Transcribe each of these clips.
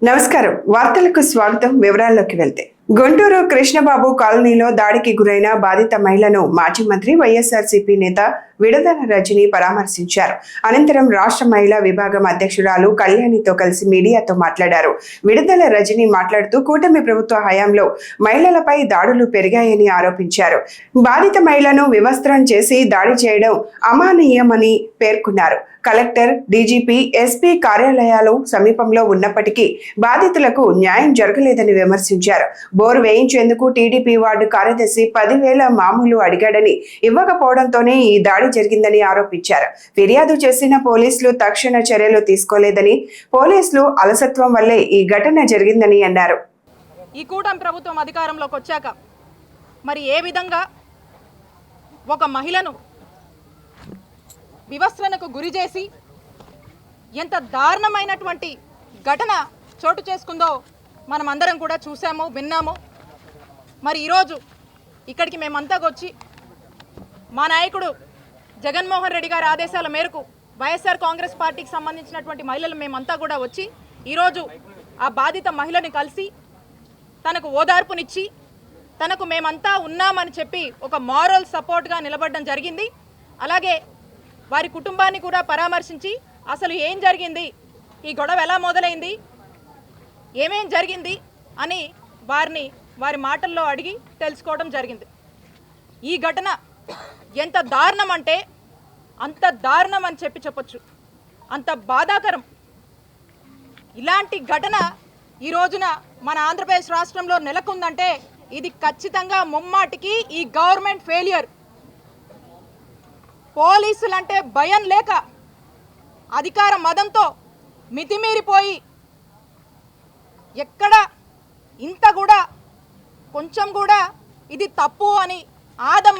నమస్కారం. వార్తలకు స్వాగతం. వివరాల్లోకి వెళ్తే గుంటూరు కృష్ణబాబు కాలనీలో దాడికి గురైన బాధిత మహిళను మాజీ మంత్రి వైఎస్ఆర్సీపీ నేత విడదల రజని పరామర్శించారు. అనంతరం రాష్ట్ర మహిళా విభాగం అధ్యక్షురాలు కళ్యాణితో కలిసి మీడియాతో మాట్లాడారు. విడదల రజని మాట్లాడుతూ కూటమి ప్రభుత్వ హయాంలో మహిళలపై దాడులు పెరిగాయని ఆరోపించారు. బాధిత మహిళను వివస్త్రం చేసి దాడి చేయడం అమానీయమని పేర్కొన్నారు. కలెక్టర్, డీజీపీ, ఎస్పీ కార్యాలయాలు సమీపంలో ఉన్నప్పటికీ బాధితులకు న్యాయం జరగలేదని విమర్శించారు. బోరు వేయించేందుకు టీడీపీ వార్డు కార్యదర్శి 10,000 మామూలు అడిగాడని, ఇవ్వకపోవడంతోనే ఈ దాడి జరిగిందని ఆరోపించారు. ఫిర్యాదు చేసిన పోలీసులు తక్షణ చర్యలు తీసుకోలేదని, పోలీసులు అలసత్వం వల్లే ఈ ఘటన జరిగిందని అన్నారు. ఈ కూటమి ప్రభుత్వం అధికారంలోకి వచ్చాక మరి ఏ విధంగా ఒక మహిళను వివస్త్రణకు గురి చేసి ఎంత దారుణమైనటువంటి ఘటన చోటు చేసుకుందో మనం అందరం కూడా చూసాము, విన్నాము. మరి ఈరోజు ఇక్కడికి మేమంతా వచ్చి మా నాయకుడు జగన్మోహన్ రెడ్డి గారి ఆదేశాల మేరకు వైఎస్ఆర్ కాంగ్రెస్ పార్టీకి సంబంధించినటువంటి మహిళలు మేమంతా కూడా వచ్చి ఈరోజు ఆ బాధిత మహిళని కలిసి తనకు ఓదార్పునిచ్చి తనకు మేమంతా ఉన్నామని చెప్పి ఒక మారల్ సపోర్ట్గా నిలబడడం జరిగింది. అలాగే వారి కుటుంబాన్ని కూడా పరామర్శించి అసలు ఏం జరిగింది, ఈ గొడవ ఎలా మొదలైంది, ఏమేం జరిగింది అని వారి మాటల్లో అడిగి తెలుసుకోవడం జరిగింది. ఈ ఘటన ఎంత దారుణం అంటే అంత దారుణం అని చెప్పొచ్చు, అంత బాధాకరం. ఇలాంటి ఘటన ఈ రోజున మన ఆంధ్రప్రదేశ్ రాష్ట్రంలో నెలకొందంటే ఇది ఖచ్చితంగా ముమ్మాటికి ఈ గవర్నమెంట్ ఫెయిలియర్. పోలీసులంటే భయం లేక అధికార మదంతో మితిమీరిపోయి ఎక్కడ ఇంత కూడా కొంచెం కూడా ఇది తప్పు అని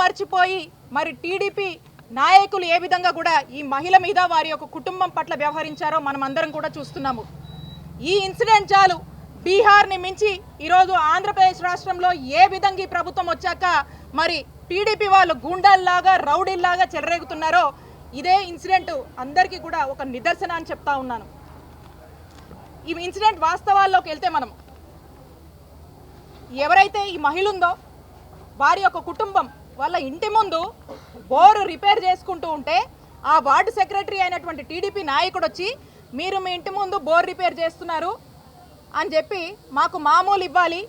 మర్చిపోయి మరి టీడీపీ నాయకులు ఏ విధంగా కూడా ఈ మహిళ మీద వారి యొక్క కుటుంబం పట్ల వ్యవహరించారో మనం అందరం కూడా చూస్తున్నాము. ఈ ఇన్సిడెంట్ చాలు బీహార్ని మించి ఈరోజు ఆంధ్రప్రదేశ్ రాష్ట్రంలో ఏ విధంగా ఈ ప్రభుత్వం వచ్చాక మరి టీడీపీ వాళ్ళు గూండాల్లాగా రౌడీల్లాగా చెలరేగుతున్నారో ఇదే ఇన్సిడెంట్ అందరికీ కూడా ఒక నిదర్శన అని చెప్తా ఉన్నాను. ఈ ఇన్సిడెంట్ వాస్తవాల్లోకి వెళ్తే మనం ఎవరైతే ఈ మహిళ ఉందో వారి యొక్క కుటుంబం వాళ్ళ ఇంటి ముందు బోరు రిపేర్ చేసుకుంటూ ఉంటే ఆ వార్డు సెక్రటరీ అయినటువంటి టీడీపీ నాయకుడు వచ్చి మీరు మీ ఇంటి ముందు బోర్ రిపేర్ చేస్తున్నారు అని చెప్పి మాకు మామూలు ఇవ్వాలి,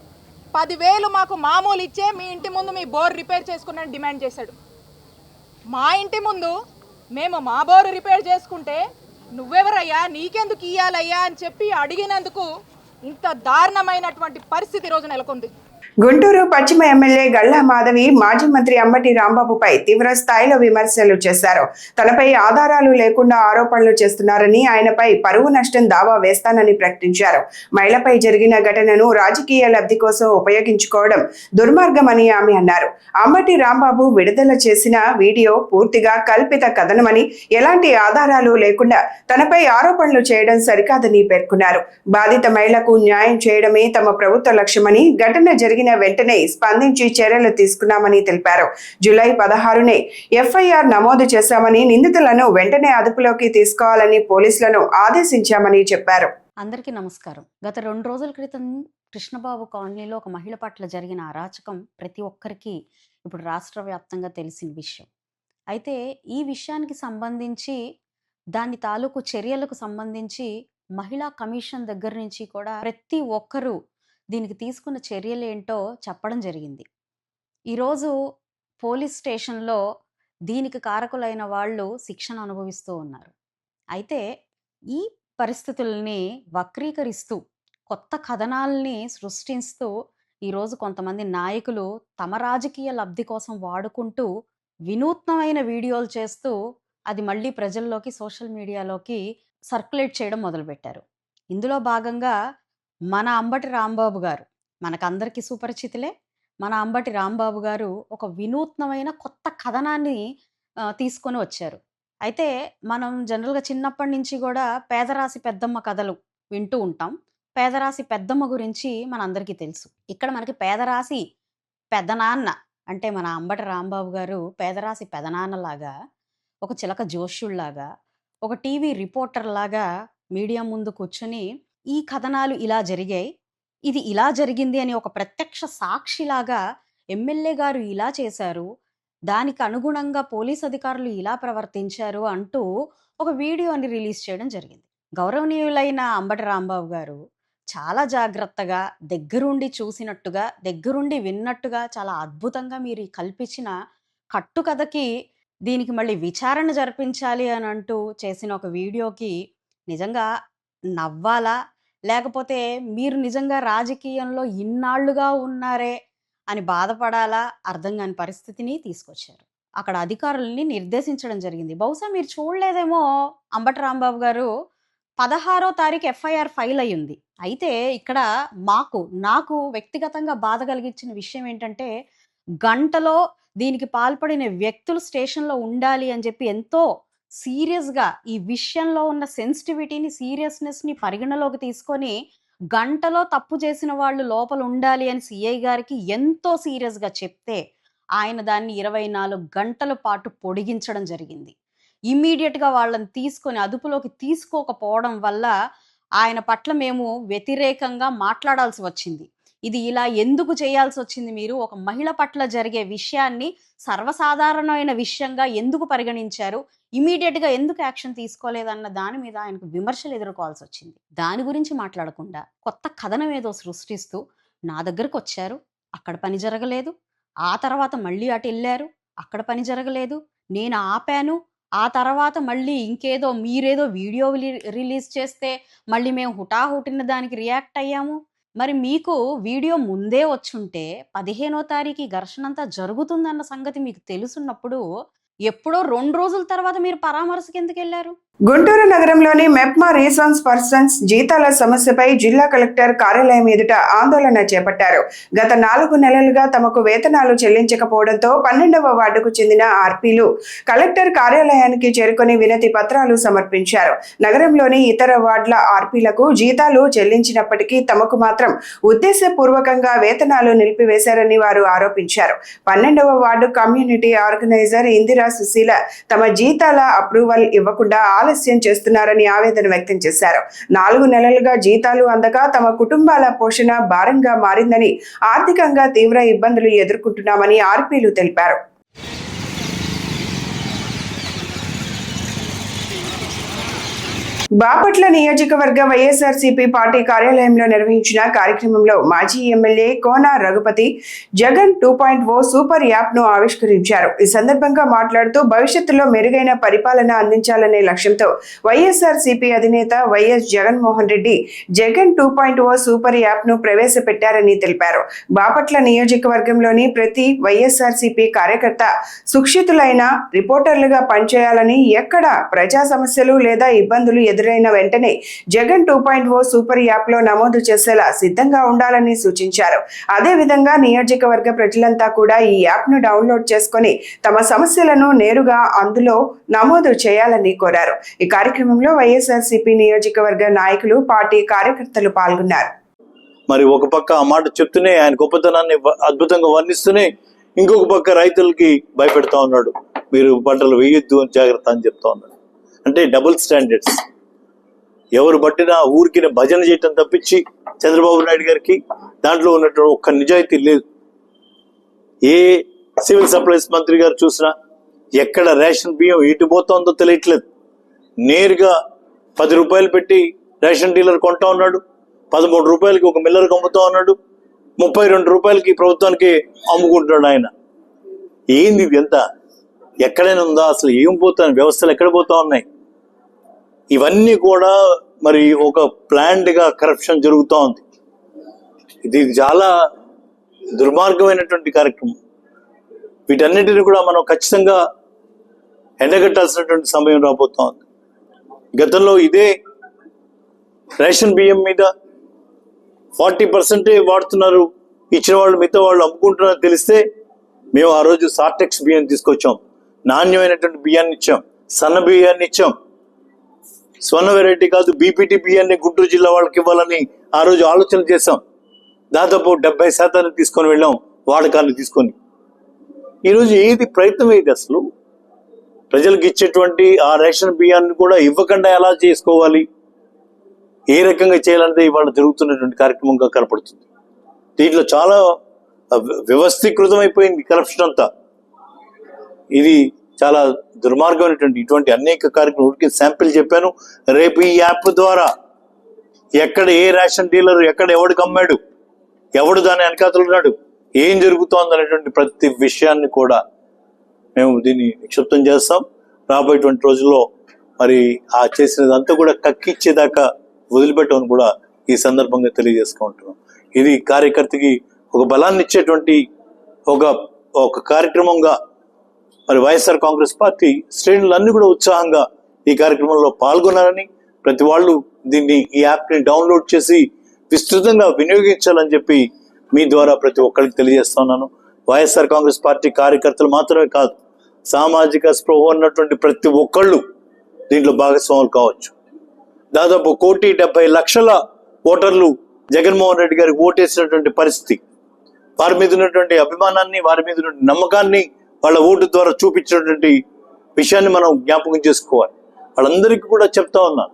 10,000 మాకు మామూలు ఇచ్చే మీ ఇంటి ముందు మీ బోర్ రిపేర్ చేసుకున్నాను డిమాండ్ చేశాడు. మా ఇంటి ముందు మేము మా బోరు రిపేర్ చేసుకుంటే నువ్వెవరయ్యా, నీకెందుకు ఇయ్యాలయ్యా అని చెప్పి అడిగినందుకు ఇంత దారుణమైనటువంటి పరిస్థితి ఈరోజు నెలకొంది. గుంటూరు పశ్చిమ ఎమ్మెల్యే గల్లా మాధవి మాజీ మంత్రి అంబటి రాంబాబుపై తీవ్ర స్థాయిలో విమర్శలు చేశారు. తనపై ఆధారాలు లేకుండా ఆరోపణలు చేస్తున్నారని, ఆయనపై పరువు నష్టం దావా వేస్తానని ప్రకటించారు. మహిళపై జరిగిన ఘటనను రాజకీయ లబ్ధి కోసం ఉపయోగించుకోవడం దుర్మార్గమని ఆమె అన్నారు. అంబటి రాంబాబు విడుదల చేసిన వీడియో పూర్తిగా కల్పిత కథనమని, ఎలాంటి ఆధారాలు లేకుండా తనపై ఆరోపణలు చేయడం సరికాదని పేర్కొన్నారు. బాధిత మహిళకు న్యాయం చేయడమే తమ ప్రభుత్వ లక్ష్యమని, ఘటన జరిగిన వెంటనే స్పందించి చర్యలు తీసుకున్నామని తెలిపారు. జూలై 16నే ఎఫ్ఐఆర్ నమోదు చేశామని, నిందితులను వెంటనే అదుపులోకి తీసుకోవాలని పోలీసులను ఆదేశించామని చెప్పారు. అందరికీ నమస్కారం. గత 2 రోజుల క్రితం కృష్ణబాబు కాలనీలో ఒక మహిళ పట్ల జరిగిన అరాచకం ప్రతి ఒక్కరికి ఇప్పుడు రాష్ట్ర వ్యాప్తంగా తెలిసిన విషయం. అయితే ఈ విషయానికి సంబంధించి దాని తాలూకు చర్యలకు సంబంధించి మహిళా కమిషన్ దగ్గర నుంచి కూడా ప్రతి ఒక్కరూ దీనికి తీసుకున్న చర్యలు ఏంటో చెప్పడం జరిగింది. ఈరోజు పోలీస్ స్టేషన్లో దీనికి కారకులైన వాళ్ళు శిక్షణ అనుభవిస్తూ ఉన్నారు. అయితే ఈ పరిస్థితుల్ని వక్రీకరిస్తూ కొత్త కథనాల్ని సృష్టిస్తూ ఈరోజు కొంతమంది నాయకులు తమ రాజకీయ లబ్ధి కోసం వాడుకుంటూ వినూత్నమైన వీడియోలు చేస్తూ అది మళ్ళీ ప్రజల్లోకి సోషల్ మీడియాలోకి సర్క్యులేట్ చేయడం మొదలుపెట్టారు. ఇందులో భాగంగా మన అంబటి రాంబాబు గారు, మనకందరికీ సుపరిచితులే, మన అంబటి రాంబాబు గారు ఒక వినూత్నమైన కొత్త కథనాన్ని తీసుకొని వచ్చారు. అయితే మనం జనరల్గా చిన్నప్పటి నుంచి కూడా పేదరాశి పెద్దమ్మ కథలు వింటూ ఉంటాం. పేదరాశి పెద్దమ్మ గురించి మనందరికీ తెలుసు. ఇక్కడ మనకి పేదరాశి పెదనాన్న అంటే మన అంబటి రాంబాబు గారు పేదరాశి పెదనాన్నలాగా, ఒక చిలక జోష్యుళ్లాగా, ఒక టీవీ రిపోర్టర్ లాగా మీడియా ముందు కూర్చొని ఈ కథనాలు ఇలా జరిగాయి, ఇది ఇలా జరిగింది అని ఒక ప్రత్యక్ష సాక్షిలాగా ఎమ్మెల్యే గారు ఇలా చేశారు, దానికి అనుగుణంగా పోలీస్ అధికారులు ఇలా ప్రవర్తించారు అంటూ ఒక వీడియోని రిలీజ్ చేయడం జరిగింది. గౌరవనీయులైన అంబటి రాంబాబు గారు చాలా జాగ్రత్తగా, దగ్గరుండి చూసినట్టుగా, దగ్గరుండి విన్నట్టుగా, చాలా అద్భుతంగా మీరు ఈ కల్పించిన కట్టుకథకి దీనికి మళ్ళీ విచారణ జరిపించాలి అని అంటూ చేసిన ఒక వీడియోకి నిజంగా నవ్వాలా? లేకపోతే మీరు నిజంగా రాజకీయంలో ఇన్నాళ్లుగా ఉన్నారే అని బాధపడాలా? అర్థం కాని పరిస్థితిని తీసుకొచ్చారు. అక్కడ అధికారుల్ని నిర్దేశించడం జరిగింది. బహుశా మీరు చూడలేదేమో, అంబటి రాంబాబు గారు 16వ తారీఖు ఎఫ్ఐఆర్ ఫైల్ అయ్యింది. అయితే ఇక్కడ నాకు వ్యక్తిగతంగా బాధ కలిగించిన విషయం ఏంటంటే, గంటలో దీనికి పాల్పడిన వ్యక్తులు స్టేషన్లో ఉండాలి అని చెప్పి ఎంతో సీరియస్గా ఈ విషయంలో ఉన్న సెన్సిటివిటీని, సీరియస్నెస్ని పరిగణలోకి తీసుకొని గంటలో తప్పు చేసిన వాళ్ళు లోపల ఉండాలి అని సిఐ గారికి ఎంతో సీరియస్గా చెప్తే ఆయన దాన్ని 24 గంటల పాటు పొడిగించడం జరిగింది. ఇమ్మీడియట్గా వాళ్ళని తీసుకొని అదుపులోకి తీసుకోకపోవడం వల్ల ఆయన పట్ల మేము వ్యతిరేకంగా మాట్లాడాల్సి వచ్చింది. ఇది ఇలా ఎందుకు చేయాల్సి వచ్చింది? మీరు ఒక మహిళ పట్ల జరిగే విషయాన్ని సర్వసాధారణమైన విషయంగా ఎందుకు పరిగణించారు? ఇమీడియట్గా ఎందుకు యాక్షన్ తీసుకోలేదన్న దాని మీద ఆయనకు విమర్శలు ఎదుర్కోవాల్సి వచ్చింది. దాని గురించి మాట్లాడకుండా కొత్త కథనం ఏదో సృష్టిస్తూ నా దగ్గరకు వచ్చారు, అక్కడ పని జరగలేదు, ఆ తర్వాత మళ్ళీ అటు వెళ్ళారు, అక్కడ పని జరగలేదు, నేను ఆపాను, ఆ తర్వాత మళ్ళీ ఇంకేదో మీరేదో వీడియో రిలీజ్ చేస్తే మళ్ళీ మేము హుటాహుటిన దానికి రియాక్ట్ అయ్యాము. మరి మీకు వీడియో ముందే వచ్చుంటే 15వ తారీఖు ఈ ఘర్షణ అంతా జరుగుతుందన్న సంగతి మీకు తెలుసున్నప్పుడు ఎప్పుడో 2 రోజుల తర్వాత మీరు పరామర్శకి ఎందుకు వెళ్ళారు? గుంటూరు నగరంలోని మెప్మా రీసోర్స్ పర్సన్స్ జీతాల సమస్యపై జిల్లా కలెక్టర్ కార్యాలయం ఎదుట ఆందోళన చేపట్టారు. గత 4 నెలలుగా తమకు వేతనాలు చెల్లించకపోవడంతో 12వ వార్డుకు చెందిన ఆర్పీలు కలెక్టర్ కార్యాలయానికి చేరుకొని వినతి పత్రాలు సమర్పించారు. నగరంలోని ఇతర వార్డుల ఆర్పీలకు జీతాలు చెల్లించినప్పటికీ తమకు మాత్రం ఉద్దేశపూర్వకంగా వేతనాలు నిలిపివేశారని వారు ఆరోపించారు. 12వ ward community organiser Indira Sushila తమ జీతాల అప్రూవల్ ఇవ్వకుండా ఆలస్యం చేస్తున్నారని ఆవేదన వ్యక్తం చేశారు. 4 నెలలుగా జీతాలు అందక తమ కుటుంబాల పోషణ భారంగా మారిందని, ఆర్థికంగా తీవ్ర ఇబ్బందులు ఎదుర్కొంటున్నామని ఆర్పీలు తెలిపారు. బాపట్ల నియోజకవర్గ వైఎస్ఆర్సీపీ పార్టీ కార్యాలయంలో నిర్వహించిన కార్యక్రమంలో మాజీ ఎమ్మెల్యే కోన రఘుపతి జగన్ 2.0 సూపర్ యాప్ ను ఆవిష్కరించారు. ఈ సందర్భంగా మాట్లాడుతూ భవిష్యత్తులో మెరుగైన పరిపాలన అందించాలనే లక్ష్యంతో వైఎస్ఆర్సీపీ అధినేత YS Jaganmohan Reddy Jagan 2.0 super app ను ప్రవేశపెట్టారని తెలిపారు. బాపట్ల నియోజకవర్గంలోని ప్రతి వైఎస్ఆర్సీపీ కార్యకర్త సుక్షితులైన రిపోర్టర్లుగా పనిచేయాలని, ఎక్కడ ప్రజా సమస్యలు లేదా ఇబ్బందులు ఎదురైన వెంటనే జగన్ 2.0 సూపర్ యాప్ లో నమోదు చేసేలా సిద్ధంగా ఉండాలని సూచించారు. అదేవిధంగా నియోజకవర్గ ప్రజలంతా కూడా ఈ యాప్ ను డౌన్లోడ్ చేసుకుని తమ సమస్యలను నేరుగా అందులో నమోదు చేయాలని కోరారు. ఈ కార్యక్రమంలో వైఎస్ఆర్సీపీ నియోజకవర్గ నాయకులు, పార్టీ కార్యకర్తలు పాల్గొన్నారు. మరి ఒక పక్క ఆ మాట చెప్తూనే ఆయన గొప్పతనాన్ని అద్భుతంగా వర్ణిస్తూనే ఇంకొక పక్క రైతులకి భయపెడతా ఉన్నాడు. మీరు పంటలు వేయొద్దు అని జాగ్రత్త అని చెప్తా ఉన్నాడు. అంటే డబుల్ స్టాండర్డ్స్. ఎవరు పట్టినా ఊరికి భజన చేయటం తప్పించి చంద్రబాబు నాయుడు గారికి దాంట్లో ఉన్నటువంటి ఒక్క నిజాయితీ లేదు. ఏ సివిల్ సప్లైస్ మంత్రి గారు చూసినా ఎక్కడ రేషన్ బియ్యం ఎటు పోతుందో తెలియట్లేదు. నేరుగా 10 రూపాయలు పెట్టి రేషన్ డీలర్ కొంటా ఉన్నాడు, 13 రూపాయలకి ఒక మిల్లర్కి అమ్ముతా ఉన్నాడు, 32 రూపాయలకి ప్రభుత్వానికి అమ్ముకుంటున్నాడు ఆయన. ఏంది ఇది? ఎంత ఎక్కడైనా ఉందా? అసలు ఏం పోతాయి? వ్యవస్థలు ఎక్కడ పోతా ఉన్నాయి? ఇవన్నీ కూడా మరి ఒక ప్లాన్డ్గా కరప్షన్ జరుగుతూ ఉంది. ఇది చాలా దుర్మార్గమైనటువంటి కార్యక్రమం. వీటన్నిటిని కూడా మనం ఖచ్చితంగా ఎండగట్టాల్సినటువంటి సమయం రాబోతా ఉంది. గతంలో ఇదే రేషన్ బియ్యం మీద 40% వాడుతున్నారు, ఇచ్చిన వాళ్ళు మిగతా వాళ్ళు అమ్ముకుంటున్నారని తెలిస్తే మేము ఆ రోజు సార్టెక్స్ బియ్యం తీసుకొచ్చాం, నాణ్యమైనటువంటి బియ్యాన్ని ఇచ్చాం, సన్న బియ్యాన్ని ఇచ్చాం. స్వర్ణ వెరైటీ కాదు, బీపీటీ బియ్యాన్ని గుంటూరు జిల్లా వాళ్ళకి ఇవ్వాలని ఆ రోజు ఆలోచన చేశాం. దాదాపు 70% తీసుకొని వెళ్ళాం వాడకాన్ని తీసుకొని. ఈరోజు ఏది ప్రయత్నం ఏది? అసలు ప్రజలకు ఇచ్చేటువంటి ఆ రేషన్ బియ్యాన్ని కూడా ఇవ్వకుండా ఎలా చేసుకోవాలి? ఏ రకంగా చేయాలనేది ఇవాళ జరుగుతున్నటువంటి కార్యక్రమంగా కనపడుతుంది. దీంట్లో చాలా వ్యవస్థీకృతమైపోయింది కరప్షన్ అంతా. ఇది చాలా దుర్మార్గమైనటువంటి ఇటువంటి అనేక కార్యక్రమం శాంపిల్ చెప్పాను. రేపు ఈ యాప్ ద్వారా ఎక్కడ ఏ రేషన్ డీలర్ ఎక్కడ ఎవడికి అమ్మాడు, ఎవడు దాని వెనకాతలు ఉన్నాడు, ఏం జరుగుతోంది అనేటువంటి ప్రతి విషయాన్ని కూడా మేము దీన్ని నిక్షిప్తం చేస్తాం. రాబోయేటువంటి రోజుల్లో మరి ఆ చేసినదంతా కూడా కక్కిచ్చేదాకా వదిలిపెట్టమని కూడా ఈ సందర్భంగా తెలియజేసుకుంటున్నాం. ఇది కార్యకర్తకి ఒక బలాన్ని ఇచ్చేటువంటి ఒక కార్యక్రమంగా మరి వైఎస్ఆర్ కాంగ్రెస్ పార్టీ శ్రేణులన్నీ కూడా ఉత్సాహంగా ఈ కార్యక్రమంలో పాల్గొన్నారని, ప్రతి వాళ్ళు దీన్ని ఈ యాప్ని డౌన్లోడ్ చేసి విస్తృతంగా వినియోగించాలని చెప్పి మీ ద్వారా ప్రతి ఒక్కరికి తెలియజేస్తున్నాను. వైఎస్ఆర్ కాంగ్రెస్ పార్టీ కార్యకర్తలు మాత్రమే కాదు, సామాజిక స్పృహ ఉన్నటువంటి ప్రతి ఒక్కళ్ళు దీంట్లో భాగస్వాములు కావచ్చు. దాదాపు 1,70,00,000 ఓటర్లు జగన్మోహన్ రెడ్డి గారికి ఓటేసినటువంటి పరిస్థితి. వారి మీద ఉన్నటువంటి అభిమానాన్ని, వారి మీద ఉన్నటువంటి నమ్మకాన్ని వాళ్ళ ఓటు ద్వారా చూపించినటువంటి విషయాన్ని మనం జ్ఞాపకం చేసుకోవాలి. వాళ్ళందరికీ కూడా చెప్తా ఉన్నాను,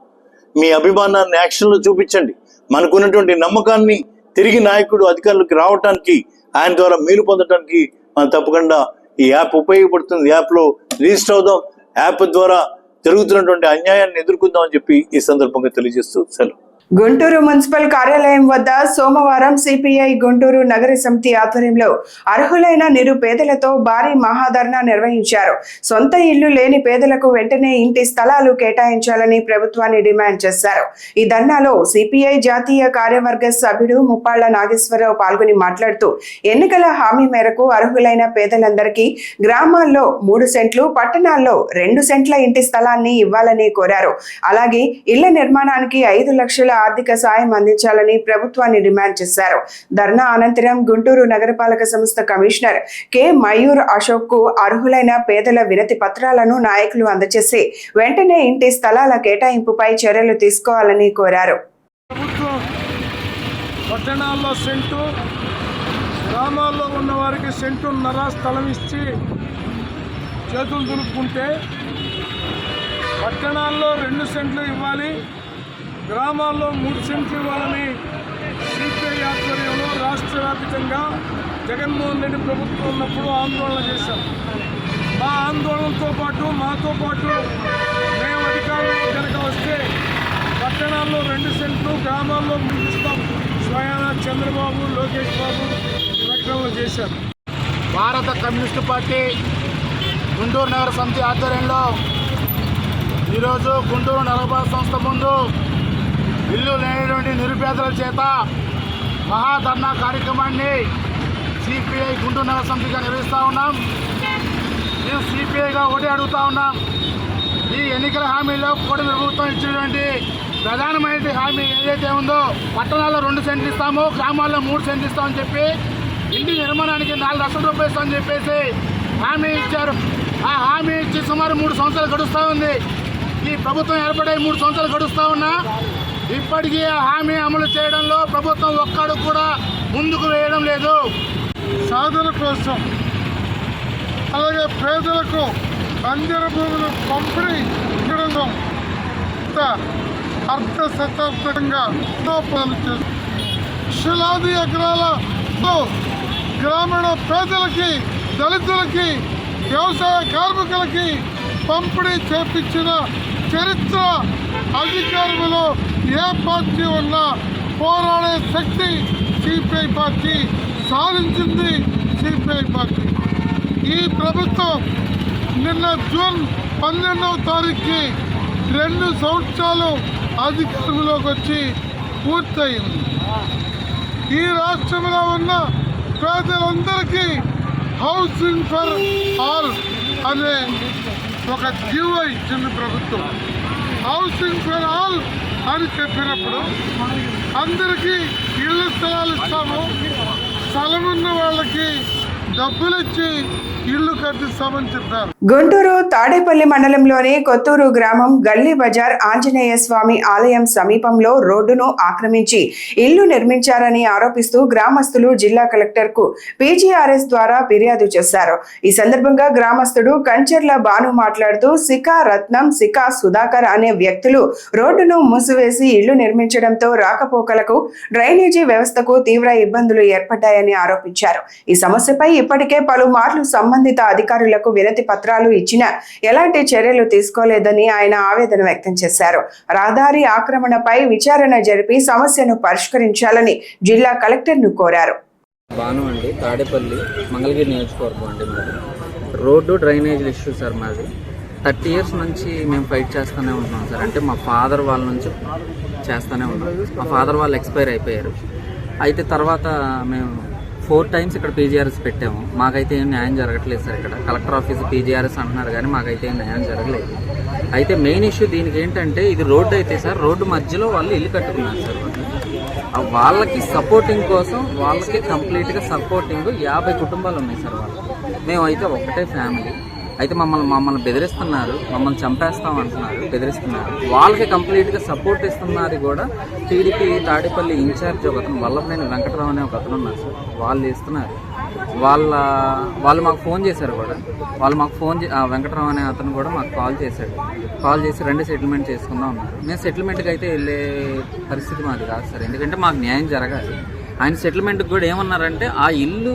మీ అభిమానాన్ని యాక్షన్లో చూపించండి. మనకున్నటువంటి నమ్మకాన్ని తిరిగి నాయకుడు అధికారులకు రావటానికి, ఆయన ద్వారా మేలు పొందడానికి మనం తప్పకుండా ఈ యాప్ ఉపయోగపడుతుంది. యాప్లో రిజిస్టర్ అవుదాం, యాప్ ద్వారా జరుగుతున్నటువంటి అన్యాయాన్ని ఎదుర్కొందామని చెప్పి ఈ సందర్భంగా తెలియజేస్తూ సెలవు. గుంటూరు మున్సిపల్ కార్యాలయం వద్ద సోమవారం సిపిఐ గుంటూరు నగర సమితి ఆధ్వర్యంలో అర్హులైన నిరుపేదలతో భారీ మహాధర్నా నిర్వహించారు. సొంత ఇల్లు లేని పేదలకు వెంటనే ఇంటి స్థలాలు కేటాయించాలని ప్రభుత్వాన్ని డిమాండ్ చేశారు. ఈ ధర్నాలో సిపిఐ జాతీయ కార్యవర్గ సభ్యుడు ముప్పాళ్ల నాగేశ్వరరావు పాల్గొని మాట్లాడుతూ, ఎన్నికల హామీ మేరకు అర్హులైన పేదలందరికీ గ్రామాల్లో 3 సెంట్లు, పట్టణాల్లో 2 సెంట్ల ఇంటి స్థలాన్ని ఇవ్వాలని కోరారు. అలాగే ఇళ్ల నిర్మాణానికి 5 లక్షల ఆర్థిక సాయం అందించాలని ప్రభుత్వాన్ని డిమాండ్ చేశారు. ధర్నా అనంతరం గుంటూరు నగరపాలక సంస్థ కమిషనర్ కె మయూర్ అశోక్ కు అర్హులైన పేదల వినతి పత్రాలను నాయకులు అందజేసి వెంటనే ఇంటి స్థలాల కేటాయింపుపై చర్యలు తీసుకోవాలని కోరారు. పట్టణాల్లో సెంటు, గ్రామాల్లో ఉన్న వారికి సెంటున్నర స్థలం ఇచ్చి చేతులు దులుపుకుంటే, పట్టణాల్లో 2 సెంట్లు ఇవ్వాలి, గ్రామాల్లో 3 సెంట్లు ఇవ్వాలని సిపిఐ ఆధ్వర్యంలో రాష్ట్ర వ్యాప్తంగా జగన్మోహన్ రెడ్డి ప్రభుత్వం ఉన్నప్పుడు ఆందోళన చేశాం. మా ఆందోళనతో పాటు మాతో పాటు మేము అధికారంలో కనుక వస్తే పట్టణాల్లో 2 సెంట్లు, గ్రామాల్లో 3 ఇస్తాం స్వయాన చంద్రబాబు, లోకేష్ బాబు ప్రకటనలు చేశారు. భారత కమ్యూనిస్టు పార్టీ గుంటూరు నగర సమితి ఆధ్వర్యంలో ఈరోజు గుంటూరు నగరపాలక సంస్థ ముందు ఇల్లు లేనటువంటి నిరుపేదల చేత మహాధర్నా కార్యక్రమాన్ని సిపిఐ గుంటూరు నగర సమితిగా నిర్వహిస్తూ ఉన్నాం. మేము సిపిఐగా ఒకటి అడుగుతూ ఉన్నాం, ఈ ఎన్నికల హామీలో కూటమి ప్రభుత్వం ఇచ్చినటువంటి ప్రధానమైన హామీ ఏదైతే ఉందో, పట్టణాల్లో 2 సెంట్లు ఇస్తాము, గ్రామాల్లో 3 సెంట్లు ఇస్తామని చెప్పి ఇంటి నిర్మాణానికి 4 లక్షల రూపాయలు ఇస్తామని చెప్పేసి హామీ ఇచ్చారు. ఆ హామీ ఇచ్చి సుమారు 3 సంవత్సరాలు గడుస్తూ ఉంది. ఈ ప్రభుత్వం ఏర్పడే 3 సంవత్సరాలు గడుస్తూ ఉన్నా ఇప్పటికీ ఆ హామీ అమలు చేయడంలో ప్రభుత్వం ఒక్కడు కూడా ముందుకు వేయడం లేదు. సాధన కోసం అలాగే పేదలకు బంజరు భూములు పంపిణీ చేయడం అర్ధ శతాబ్దంగా లక్షలాది ఎకరాలలో గ్రామీణ పేదలకి, దళితులకి, వ్యవసాయ కార్మికులకి పంపిణీ చేపించిన చరిత్ర అధికారంలో ఏ పార్టీ ఉన్నా పోరాడే శక్తి సిపిఐ పార్టీ సాధించింది. సిపిఐ పార్టీ ఈ ప్రభుత్వం నిన్న జూన్ 12వ తారీఖుకి 2 సంవత్సరాలు అధికారంలోకి వచ్చి పూర్తయింది. ఈ రాష్ట్రంలో ఉన్న పేదలందరికీ హౌసింగ్ ఫర్ ఆల్ అనే ఒక జీవో ఇచ్చింది ప్రభుత్వం. హౌసింగ్ ఫర్ ఆల్ అని చెప్పినప్పుడు అందరికీ ఇళ్ళ స్థలాలు ఇస్తాము, స్థలం ఉన్న వాళ్ళకి డబ్బులు ఇచ్చి ఇల్లు కట్టిస్తామని చెప్పారు. గుంటూరు తాడేపల్లి మండలంలోని కొత్తూరు గ్రామం గల్లీ బజార్ ఆంజనేయ స్వామి ఆలయం సమీపంలో రోడ్డును ఆక్రమించి ఇల్లు నిర్మించారని ఆరోపిస్తూ గ్రామస్తులు జిల్లా కలెక్టర్ కు పీజీఆర్ఎస్ ద్వారా ఫిర్యాదు చేశారు. ఈ సందర్భంగా గ్రామస్తుడు కంచర్ల బాను మాట్లాడుతూ సికా రత్నం, సికా సుధాకర్ అనే వ్యక్తులు రోడ్డును మూసివేసి ఇల్లు నిర్మించడంతో రాకపోకలకు, డ్రైనేజీ వ్యవస్థకు తీవ్ర ఇబ్బందులు ఏర్పడ్డాయని ఆరోపించారు. ఈ సమస్యపై ఇప్పటికే పలుమార్లు సంబంధిత అధికారులకు వినతి పత్రాలు ఇచ్చినా ఎలాంటి చర్యలు తీసుకోలేదని ఆయన ఆవేదన వ్యక్తం చేశారు. రహదారి ఆక్రమణపై విచారణ జరిపి సమస్యను పరిష్కరించాలని జిల్లా కలెక్టర్ను కోరారు. బాను అండి, తాడేపల్లి మంగళగిరి నియోజకవర్గం అండి. మాది రోడ్డు డ్రైనేజ్ ఇష్యూ సార్. మాది 30 years నుంచి మేము ఫైట్ చేస్తూనే ఉంటున్నాం సార్. అంటే మా ఫాదర్ వాళ్ళ నుంచి చేస్తూనే ఉన్నాం. మా ఫాదర్ వాళ్ళు ఎక్స్పైర్ అయిపోయారు. అయితే తర్వాత మేము 4 times ఇక్కడ పీజీఆర్ఎస్ పెట్టాము. మాకైతే ఏం న్యాయం జరగట్లేదు సార్. ఇక్కడ కలెక్టర్ ఆఫీస్ పీజీఆర్ఎస్ అంటున్నారు కానీ మాకైతే ఏం న్యాయం జరగలేదు. అయితే మెయిన్ ఇష్యూ దీనికి ఏంటంటే, ఇది రోడ్డు అయితే సార్, రోడ్డు మధ్యలో వాళ్ళు ఇల్లు కట్టుకున్నారు సార్. వాళ్ళకి సపోర్టింగ్ కోసం వాళ్ళకి కంప్లీట్గా సపోర్టింగ్ 50 కుటుంబాలు ఉన్నాయి సార్. వాళ్ళు మేమైతే ఒకటే ఫ్యామిలీ. అయితే మమ్మల్ని బెదిరిస్తున్నారు, మమ్మల్ని చంపేస్తాం అంటున్నారు, బెదిరిస్తున్నారు. వాళ్ళకి కంప్లీట్గా సపోర్ట్ ఇస్తున్నది కూడా టీడీపీ తాడేపల్లి ఇన్ఛార్జ్ ఒక అతను, వల్లభనేని వెంకటరావు అనే ఒక అతను ఉన్నారు సార్. వాళ్ళు ఇస్తున్నారు. వాళ్ళు మాకు ఫోన్ చేశారు కూడా. వాళ్ళు మాకు వెంకటరావు అనే అతను కూడా మాకు కాల్ చేసి రండి సెటిల్మెంట్ చేసుకుందాం ఉన్నారు. మేము సెటిల్మెంట్కి అయితే వెళ్ళే పరిస్థితి మాది కాదు సార్. ఎందుకంటే మాకు న్యాయం జరగాలి. ఆయన సెటిల్మెంట్కి కూడా ఏమన్నారంటే, ఆ ఇల్లు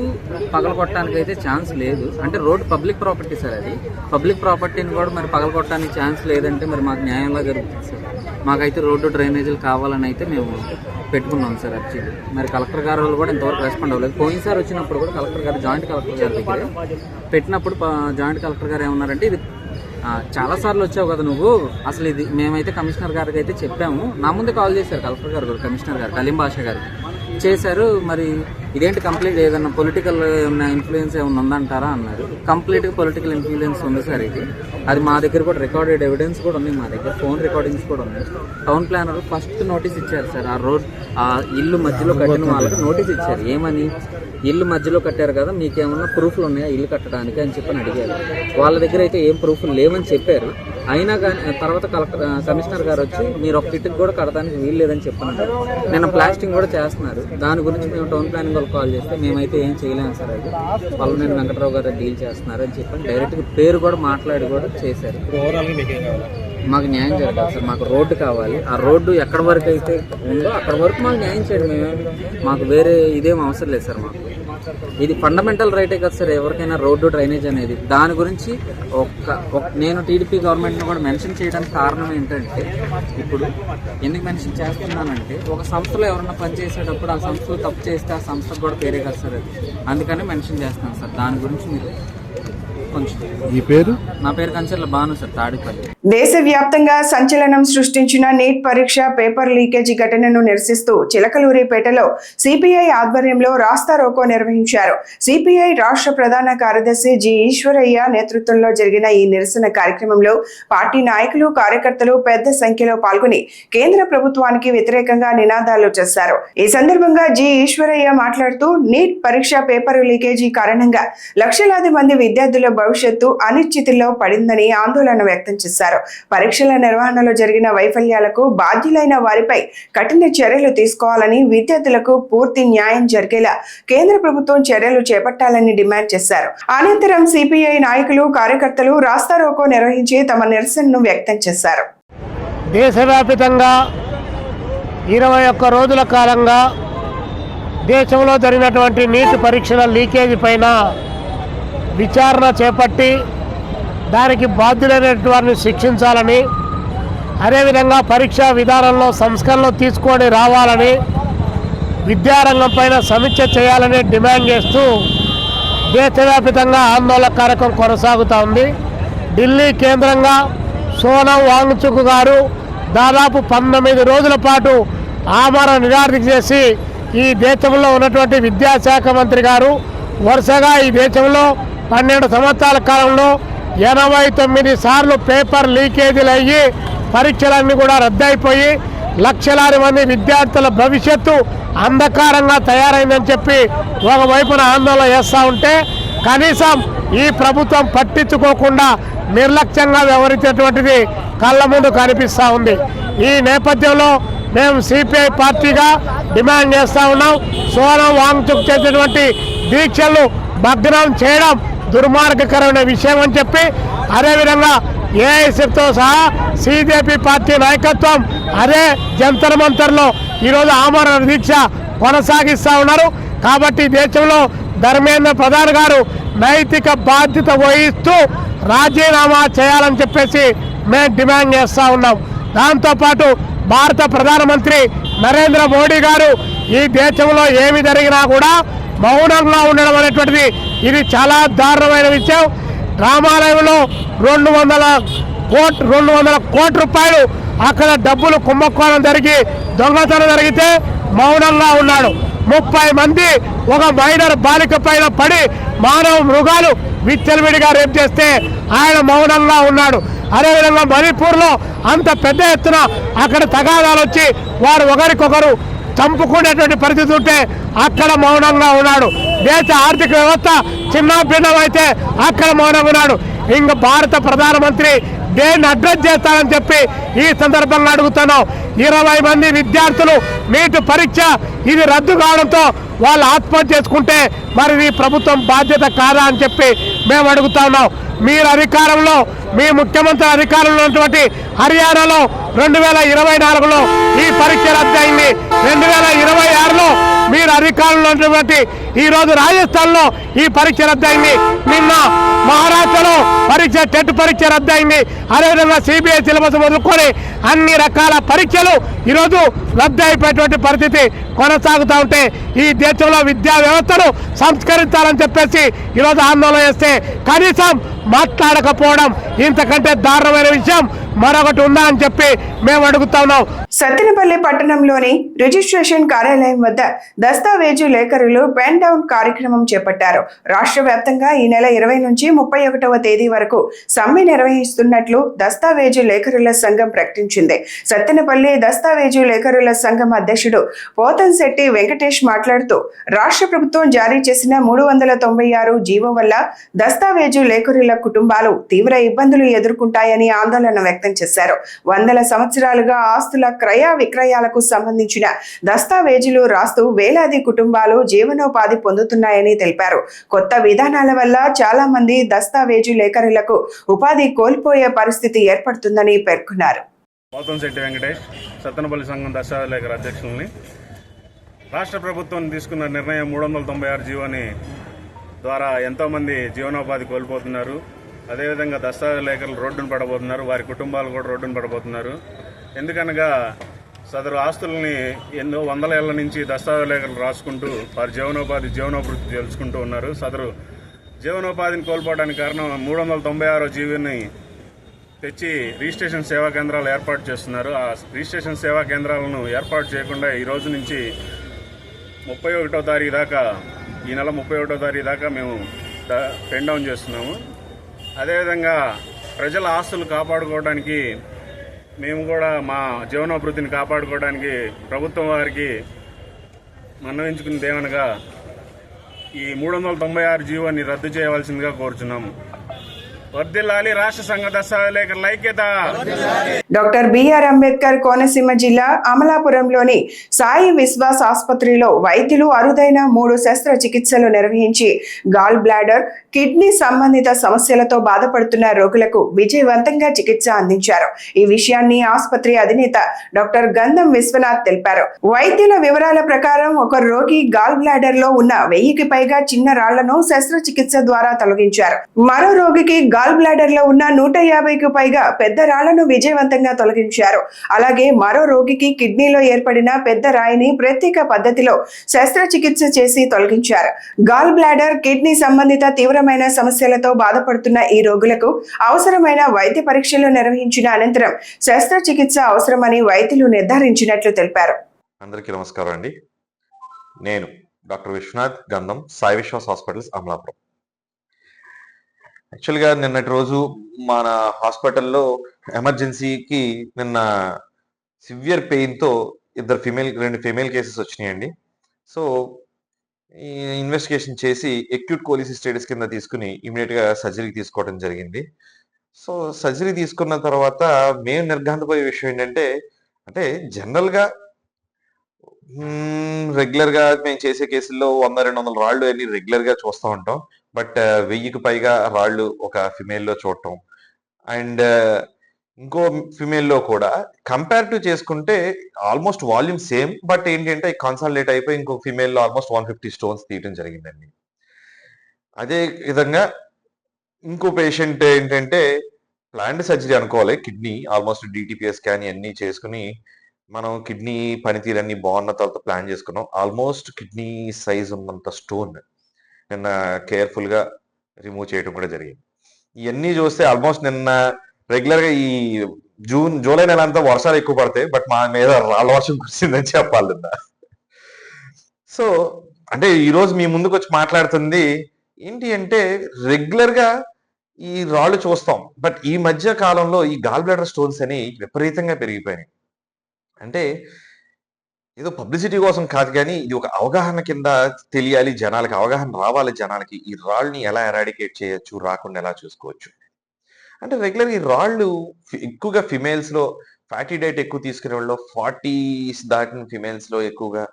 పగలగొట్టడానికి అయితే ఛాన్స్ లేదు. అంటే రోడ్ పబ్లిక్ ప్రాపర్టీ సార్. అది పబ్లిక్ ప్రాపర్టీని కూడా మరి పగలగొట్టడానికి ఛాన్స్ లేదంటే మరి మాకు న్యాయంగా జరుగుతుంది సార్. మాకైతే రోడ్డు డ్రైనేజీలు కావాలని అయితే మేము పెట్టుకున్నాం సార్. యాక్చువల్లీ మరి కలెక్టర్ గారు వాళ్ళు కూడా ఇంతవరకు రెస్పాండ్ అవ్వలేదు. పోయినసారి వచ్చినప్పుడు కూడా కలెక్టర్ గారు, జాయింట్ కలెక్టర్ గారి దగ్గర పెట్టినప్పుడు జాయింట్ కలెక్టర్ గారు ఏమన్నారంటే, ఇది చాలాసార్లు వచ్చావు కదా నువ్వు, అసలు ఇది మేమైతే కమిషనర్ గారికి అయితే చెప్పాము. నా ముందు కాల్ చేశారు కలెక్టర్ గారు కూడా, కమిషనర్ గారు కలీం బాషా గారు చేశారు. మరి ఇదేంటి కంప్లీట్ ఏదన్నా పొలిటికల్ ఏమన్నా ఇన్ఫ్లుయెన్స్ ఏమన్నా ఉందంటారా అన్నారు. కంప్లీట్గా పొలిటికల్ ఇన్ఫ్లుయెన్స్ ఉంది సార్. అది మా దగ్గర కూడా రికార్డెడ్ ఎవిడెన్స్ కూడా ఉంది. మా దగ్గర ఫోన్ రికార్డింగ్స్ కూడా ఉన్నాయి. టౌన్ ప్లానర్ ఫస్ట్ నోటీస్ ఇచ్చారు సార్. ఆ ఇల్లు మధ్యలో కట్టిన వాళ్ళకి నోటీస్ ఇచ్చారు. ఏమని, ఇల్లు మధ్యలో కట్టారు కదా, మీకేమన్నా ప్రూఫ్లు ఉన్నాయా ఇల్లు కట్టడానికి అని చెప్పని అడిగారు. వాళ్ళ దగ్గర అయితే ఏం ప్రూఫ్లు లేవని చెప్పారు. అయినా కానీ తర్వాత కమిషనర్ గారు వచ్చి, మీరు ఒక కిట్కి కూడా కట్టడానికి వీలు లేదని చెప్పన్నారు. నిన్న ప్లాస్టింగ్ కూడా చేస్తున్నారు. దాని గురించి మేము టౌన్ ప్లానింగ్ వాళ్ళు కాల్ చేస్తే, మేమైతే ఏం చేయలేము సార్. అది వల్లభనేని వెంకటరావు గారు డీల్ చేస్తున్నారు అని చెప్పని డైరెక్ట్గా పేరు కూడా మాట్లాడి కూడా చేశారు. మాకు న్యాయం జరగాలి సార్. మాకు రోడ్డు కావాలి. ఆ రోడ్డు ఎక్కడి వరకు అయితే ఉందో అక్కడ వరకు మాకు న్యాయం చేయడం. మాకు వేరే ఇదేం అవసరం లేదు సార్. మాకు ఇది ఫండమెంటల్ రైటే కదా సార్ ఎవరికైనా రోడ్డు డ్రైనేజ్ అనేది. దాని గురించి నేను టీడీపీ గవర్నమెంట్ని కూడా మెన్షన్ చేయడానికి కారణం ఏంటంటే, ఇప్పుడు ఎందుకు మెన్షన్ చేస్తున్నానంటే, ఒక సంస్థలో ఎవరన్నా పనిచేసేటప్పుడు ఆ సంస్థలో తప్పు చేస్తే ఆ సంస్థకు కూడా పేరే కదా సార్. అది అందుకని మెన్షన్ చేస్తాను సార్. దాని గురించి మీరు కొంచెం. ఈ పేరు? నా పేరు కంచర్ల బాను సార్, తాడేపల్లి. దేశవ్యాప్తంగా సంచలనం సృష్టించిన నీట్ పరీక్ష పేపర్ లీకేజీ ఘటనను నిరసిస్తూ చిలకలూరిపేటలో సిపిఐ ఆధ్వర్యంలో రాస్తారోకో నిర్వహించారు. సిపిఐ రాష్ట్ర ప్రధాన కార్యదర్శి జి ఈశ్వరయ్య నేతృత్వంలో జరిగిన ఈ నిరసన కార్యక్రమంలో పార్టీ నాయకులు, కార్యకర్తలు పెద్ద సంఖ్యలో పాల్గొని కేంద్ర ప్రభుత్వానికి వ్యతిరేకంగా నినాదాలు చేశారు. ఈ సందర్భంగా జి ఈశ్వరయ్య మాట్లాడుతూ, నీట్ పరీక్ష పేపర్ లీకేజీ కారణంగా లక్షలాది మంది విద్యార్థుల భవిష్యత్తు అనిశ్చితిలో పడిందని ఆందోళన వ్యక్తం చేశారు. పరీక్షల నిర్వహణలో జరిగిన వైఫల్యాలకు బాధ్యులైన వారిపై కఠిన చర్యలు తీసుకోవాలని, విద్యార్థులకు పూర్తి న్యాయం జరిగేలా కేంద్ర ప్రభుత్వం చర్యలు చేపట్టాలని డిమాండ్ చేశారు. అనంతరం సిపిఐ నాయకులు, కార్యకర్తలు రాస్తారోకో నిర్వహించి తమ నిరసనను వ్యక్తం చేశారు. దేశవ్యాప్తంగా 21 రోజుల కాలంగా దేశంలో జరిగినటువంటి నీట్ పరీక్షల లీకేజీ పైన విచారణ చేపట్టి దానికి బాధ్యులైనటువంటి వారిని శిక్షించాలని, అదేవిధంగా పరీక్షా విధానంలో సంస్కరణలు తీసుకొని రావాలని, విద్యారంగం పైన సమీక్ష చేయాలని డిమాండ్ చేస్తూ దేశవ్యాప్తంగా ఆందోళన కార్యక్రమం కొనసాగుతూ ఉంది. ఢిల్లీ కేంద్రంగా సోనం వాంగ్చుక్ గారు దాదాపు 19 రోజుల పాటు ఆమరణ నిరాదీక్ష చేసి, ఈ దేశంలో ఉన్నటువంటి విద్యాశాఖ మంత్రి గారు వరుసగా ఈ దేశంలో 12 సంవత్సరాల కాలంలో 89 సార్లు పేపర్ లీకేజీలు అయ్యి పరీక్షలన్నీ కూడా రద్దయిపోయి లక్షలాది మంది విద్యార్థుల భవిష్యత్తు అంధకారంగా తయారైందని చెప్పి ఒకవైపున ఆందోళన చేస్తూ ఉంటే, కనీసం ఈ ప్రభుత్వం పట్టించుకోకుండా నిర్లక్ష్యంగా వ్యవహరించేటువంటిది కళ్ళ ముందు కనిపిస్తూ ఉంది. ఈ నేపథ్యంలో మేము సిపిఐ పార్టీగా డిమాండ్ చేస్తూ ఉన్నాం. సోనం వాంగ్చుక్ చేసేటువంటి దీక్షలు భగ్నం చేయడం దుర్మార్గకరమైన విషయం అని చెప్పి, అదేవిధంగా ఏఐఎస్ఎఫ్తో సహా సిజేపీ పార్టీ నాయకత్వం అదే జంతర్ మంతర్లో ఈరోజు ఆమరణ దీక్ష కొనసాగిస్తూ ఉన్నారు. కాబట్టి దేశంలో ధర్మేంద్ర ప్రధాన్ గారు నైతిక బాధ్యత వహిస్తూ రాజీనామా చేయాలని చెప్పేసి మేము డిమాండ్ చేస్తూ ఉన్నాం. దాంతోపాటు భారత ప్రధానమంత్రి నరేంద్ర మోడీ గారు ఈ దేశంలో ఏమి జరిగినా కూడా మౌనంగా ఉండడం అనేటువంటిది ఇది చాలా దారుణమైన విషయం. రామాలయంలో 200 కోట్ల రూపాయలు అక్కడ డబ్బులు కుంభకోణం జరిగి దొంగతనం జరిగితే మౌనంగా ఉన్నాడు. 30 మంది ఒక మైనర్ బాలిక పైన పడి మానవ మృగాలు విచ్చలవిడిగా రేపు చేస్తే ఆయన మౌనంగా ఉన్నాడు. అదేవిధంగా మణిపూర్లో అంత పెద్ద ఎత్తున అక్కడ తగాదాలు వచ్చి వారు ఒకరికొకరు చంపుకునేటువంటి పరిస్థితి ఉంటే అక్కడ మౌనంగా ఉన్నాడు. దేశ ఆర్థిక వ్యవస్థ చిన్న భిన్నమైతే అక్కడ మౌనంగా ఉన్నాడు. ఇంకా భారత ప్రధానమంత్రి దేన్ని అడ్రస్ చేస్తారని చెప్పి ఈ సందర్భంగా అడుగుతున్నాం. 20 మంది విద్యార్థులు నీట్ పరీక్ష ఇది రద్దు కావడంతో వాళ్ళు ఆత్మహత్య చేసుకుంటే మరి ఈ ప్రభుత్వం బాధ్యత కాదా అని చెప్పి మేము అడుగుతా ఉన్నాం. మీరు అధికారంలో, మీ ముఖ్యమంత్రి అధికారంలో ఉన్నటువంటి హర్యానాలో 2024లో ఈ పరీక్ష రద్దు అయింది. 2026లో మీరు అధికారంలో ఉన్నటువంటి ఈరోజు రాజస్థాన్లో ఈ పరీక్ష రద్దు అయింది. నిన్న మహారాష్ట్రలో టెట్ పరీక్ష రద్దు అయింది. అదేవిధంగా సిబిఐ సిలబస్ మొదలుకొని అన్ని రకాల పరీక్షలు ఈరోజు రద్దు అయిపోయేటువంటి పరిస్థితి కొనసాగుతూ ఉంటే ఈ దేశంలో విద్యా వ్యవస్థను సంస్కరించాలని చెప్పేసి ఈరోజు ఆందోళన చేస్తే కనీసం మాట్లాడకపోవడం ఇంతకంటే దారుణమైన విషయం మరొకటి ఉందా అని చెప్పి మేము అడుగుతా ఉన్నాం. సత్తెనపల్లి పట్టణంలోని రిజిస్ట్రేషన్ కార్యాలయం వద్ద దస్తావేజు లేఖరులు పెన్ డౌన్ కార్యక్రమం చేపట్టారు. రాష్ట్ర వ్యాప్తంగా ఈ నెల 20 నుంచి 31వ తేదీ వరకు సమ్మె నిర్వహిస్తున్నట్లు దస్తావేజు లేఖరుల సంఘం ప్రకటించింది. సత్తెనపల్లి దస్తావేజు లేఖరుల సంఘం అధ్యక్షుడు పోతంశెట్టి వెంకటేష్ మాట్లాడుతూ రాష్ట్ర ప్రభుత్వం జారీ చేసిన 396 జీవో వల్ల దస్తావేజు లేఖరుల కుటుంబాలు తీవ్ర ఇబ్బందులు ఎదుర్కొంటాయని ఆందోళన వ్యక్తం చేశారు. వందల సంవత్సరాలుగా ఆస్తుల క్రయ విక్రయాలకు సంబంధించిన దస్తావేజులు రాస్తూ వేలాది కుటుంబాలు జీవనోపాధి పొందుతున్నాయని తెలిపారు. కొత్త విధానాల వల్ల చాలా మంది దస్తావేజు లేఖరులకు ఉపాధి కోల్పోయే పరిస్థితి ఏర్పడుతుందని పేర్కొన్నారు. పోతంశెట్టి వెంకటేష్, సత్తెనపల్లి సంఘం దస్తావేజు లేఖర అధ్యక్షుల్ని. రాష్ట్ర ప్రభుత్వం తీసుకున్న నిర్ణయం 396 జీవోని ద్వారా ఎంతోమంది జీవనోపాధి కోల్పోతున్నారు. అదేవిధంగా దస్తావేజు లేఖలు రోడ్డును పడబోతున్నారు. వారి కుటుంబాలు కూడా రోడ్డును పడబోతున్నారు. ఎందుకనగా సదరు ఆస్తుల్ని ఎన్నో వందల ఏళ్ల నుంచి దస్తావేజు లేఖలు రాసుకుంటూ వారి జీవనోపాధి తెలుసుకుంటూ ఉన్నారు. సదరు జీవనోపాధిని కోల్పోవడానికి కారణం 396 జీవోని తెచ్చి రిజిస్ట్రేషన్ సేవా కేంద్రాలు ఏర్పాటు చేస్తున్నారు. ఆ రిజిస్ట్రేషన్ సేవా కేంద్రాలను ఏర్పాటు చేయకుండా ఈ రోజు నుంచి 31వ తారీఖు దాకా, ఈ నెల 31వ తారీఖు దాకా మేము పెన్ డౌన్ చేస్తున్నాము. అదేవిధంగా ప్రజల ఆస్తులు కాపాడుకోవడానికి, మేము కూడా మా జీవనోభివృద్ధిని కాపాడుకోవడానికి ప్రభుత్వం వారికి మన్నవించుకున్నది ఏమనగా ఈ 396 జీవోని రద్దు చేయవలసిందిగా కోరుచున్నాము. వర్ధిల్లాలి రాష్ట్ర సంఘ దస్తావేజు లేఖరుల ఐక్యత. డాక్టర్ బిఆర్ అంబేద్కర్ కోనసీమ జిల్లా అమలాపురంలోని సాయి విశ్వాస్ ఆసుపత్రిలో వైద్యులు అరుదైన 3 శస్త్రచికిత్సలు నిర్వహించి గాల్ బ్లాడర్, కిడ్నీ సంబంధిత సమస్యలతో బాధపడుతున్న రోగులకు విజయవంతంగా చికిత్స అందించారు. ఈ విషయాన్ని ఆసుపత్రి అధినేత డాక్టర్ గంధం విశ్వనాథ్ తెలిపారు. వైద్యుల వివరాల ప్రకారం ఒక రోగి గాల్ బ్లాడర్ లో ఉన్న 1000కి పైగా చిన్న రాళ్లను శస్త్రచికిత్స ద్వారా తొలగించారు. మరో రోగికి గాల్ బ్లాడర్ లో ఉన్న 150కి పైగా పెద్ద రాళ్లను విజయవంతంగా తొలగించారు. అలాగే మరో రోగికి కిడ్నీలో ఏర్పడిన పెద్ద రాయిని ప్రత్యేక పద్ధతిలో శస్త్రచికిత్స చేసి తొలగించారు. గాల్ బ్లాడర్, కిడ్నీ సంబంధిత తీవ్రమైన సమస్యలతో బాధపడుతున్న ఈ రోగులకు అవసరమైన వైద్య పరీక్షలు నిర్వహించిన అనంతరం శస్త్రచికిత్స అవసరమని వైద్యులు నిర్ధారించినట్లు తెలిపారు. అందరికీ నమస్కారం అండి. నేను డాక్టర్ విశ్వనాథ్ గంధం, సాయి విశ్వాస్ హాస్పిటల్స్ అమలాపురం. యాక్చువల్గా నిన్నటి రోజు మన హాస్పిటల్లో ఎమర్జెన్సీకి నిన్న సివియర్ పెయిన్తో 2 ఫీమేల్ కేసెస్ వచ్చినాయండి. సో ఈ ఇన్వెస్టిగేషన్ చేసి అక్యూట్ కోలిసిస్టైటిస్ కింద తీసుకుని ఇమీడియట్గా సర్జరీ తీసుకోవడం జరిగింది. సో సర్జరీ తీసుకున్న తర్వాత మేము నిర్ఘాంతపోయే విషయం ఏంటంటే, అంటే జనరల్గా రెగ్యులర్గా మేము చేసే కేసుల్లో 100-200 రాళ్ళు అన్ని రెగ్యులర్గా చూస్తూ ఉంటాం. బట్ 1000కి పైగా రాళ్ళు ఒక ఫిమేల్లో చూడటం అండ్ ఇంకో ఫిమేల్లో కూడా కంపారిటివ్ చేసుకుంటే ఆల్మోస్ట్ వాల్యూమ్ సేమ్. బట్ ఏంటంటే కన్సాలిడేట్ అయిపోయి ఇంకో ఫిమేల్లో ఆల్మోస్ట్ 150 స్టోన్స్ తీయడం జరిగిందండి. అదే విధంగా ఇంకో పేషెంట్ ఏంటంటే ప్లాంట్ సర్జరీ అనుకోవాలి. కిడ్నీ ఆల్మోస్ట్ డిటిపిఎస్ స్కాన్ అన్నీ చేసుకుని మనం కిడ్నీ పనితీరన్నీ బాగున్న తర్వాత ప్లాన్ చేసుకున్నాం. ఆల్మోస్ట్ కిడ్నీ సైజ్ ఉన్నంత స్టోన్ నిన్న కేర్ఫుల్గా రిమూవ్ చేయడం కూడా జరిగింది. ఇవన్నీ చూస్తే ఆల్మోస్ట్ నిన్న రెగ్యులర్గా ఈ జూలై నెల అంతా వర్షాలు ఎక్కువ పడతాయి. బట్ మా మీద రాళ్ళ వర్షం కురిసిందని చెప్పాలి నిన్న. సో అంటే ఈరోజు మీ ముందుకు వచ్చి మాట్లాడుతుంది ఏంటి అంటే రెగ్యులర్గా ఈ రాళ్ళు చూస్తాం. బట్ ఈ మధ్య కాలంలో ఈ గాల్ బ్లాడర్ స్టోన్స్ అని విపరీతంగా పెరిగిపోయినాయి. అంటే ఏదో పబ్లిసిటీ కోసం కాదు కానీ ఇది ఒక అవగాహన కింద తెలియాలి, జనాలకి అవగాహన రావాలి. జనాలకి ఈ రాళ్ళని ఎలా ఎరాడికేట్ చేయొచ్చు, రాకుండా ఎలా చూసుకోవచ్చు. అంటే రెగ్యులర్ ఈ రాళ్ళు ఎక్కువగా ఫిమేల్స్ లో ఫ్యాటీ డైట్ ఎక్కువ తీసుకునే వాళ్ళు 40s దాటిన ఫిమేల్స్ లో ఎక్కువగా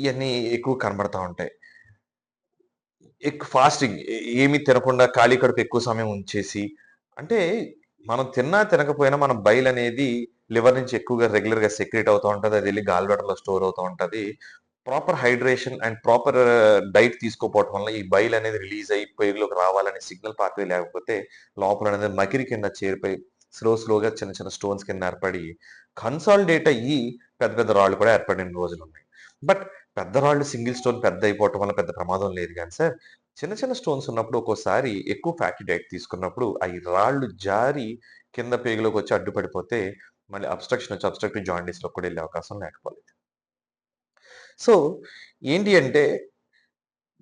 ఇవన్నీ ఎక్కువ కనబడతా ఉంటాయి. ఎక్కువ ఫాస్టింగ్ ఏమి తినకుండా ఖాళీ కడుపు ఎక్కువ సమయం ఉంచేసి, అంటే మనం తిన్నా తినకపోయినా మన బైల్ అనేది లివర్ నుంచి ఎక్కువగా రెగ్యులర్ గా సెక్రేట్ అవుతూ ఉంటుంది. అది వెళ్ళి గాల్ బ్లాడర్ లో స్టోర్ అవుతూ ఉంటుంది. Proper hydration and proper diet తీసుకోపోవటం వల్ల ఈ బైల్ అనేది రిలీజ్ అయ్యి పేగులోకి రావాలనే సిగ్నల్ పాత్వే లేకపోతే లోపల అనేది మకిరి కింద చేరిపోయి స్లోగా చిన్న చిన్న స్టోన్స్ కింద ఏర్పడి కన్సాలిడేట్ అయ్యి పెద్ద పెద్ద రాళ్ళు కూడా ఏర్పడిన రోజులు ఉన్నాయి. బట్ పెద్ద రాళ్ళు సింగిల్ స్టోన్ పెద్ద అయిపోవటం వల్ల పెద్ద ప్రమాదం లేదు కానీ సార్, చిన్న చిన్న స్టోన్స్ ఉన్నప్పుడు ఒక్కోసారి ఎక్కువ ఫ్యాటీ డైట్ తీసుకున్నప్పుడు అవి రాళ్ళు జారి కింద పేగులోకి వచ్చి అడ్డుపడిపోతే మళ్ళీ అబ్స్ట్రక్షన్ వచ్చి అబ్స్ట్రక్టివ్ జాండీస్ లో కూడా వెళ్ళే అవకాశం లేకపోలేదు. సో ఏంటి అంటే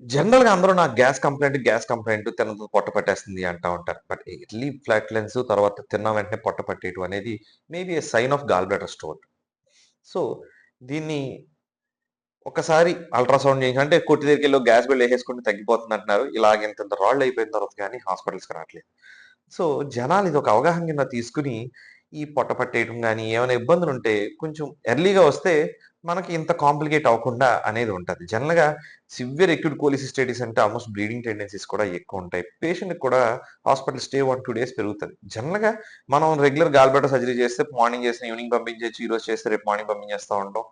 జనరల్ గా అందరూ నాకు గ్యాస్ కంప్లైంట్ తినదు పొట్ట పట్టేస్తుంది అంటా ఉంటారు. బట్ ఎర్లీ ఫ్లాట్లెన్స్ తర్వాత తిన్న వెంటనే పొట్ట పట్టేయడం అనేది maybe a sign of gall bladder stone. So దీన్ని ఒకసారి అల్ట్రాసౌండ్ చేయించి అంటే కొట్టి దగ్గరికి గ్యాస్ బిల్ వేసేసుకుంటే తగ్గిపోతుంది అంటున్నారు. ఇలాగ ఇంత రాళ్ళు అయిపోయిన తర్వాత కానీ హాస్పిటల్స్కి రావట్లేదు. సో జనాలు ఇది ఒక అవగాహన కింద తీసుకుని ఈ పొట్ట పట్టేయడం కానీ ఏమైనా ఇబ్బందులు ఉంటే కొంచెం ఎర్లీగా వస్తే మనకి ఇంత కాంప్లికేట్ అవ్వకుండా అనేది ఉంటుంది. జనరల్గా సివియర్ అక్యూట్ కోలిసిస్టైటిస్ అంటే ఆల్మోస్ట్ బ్లీడింగ్ టెండెన్సీస్ కూడా ఎక్కువ ఉంటాయి. పేషెంట్ కూడా హాస్పిటల్ స్టే 1-2 days పెరుగుతుంది. జనరల్గా మనం రెగ్యులర్ గాల్ బ్లాడర్ సర్జరీ చేస్తే మార్నింగ్ చేసిన ఈవినింగ్ పంపించవచ్చు, ఈ రోజు చేస్తే రేపు మార్నింగ్ పంపించేస్తూ ఉంటాం,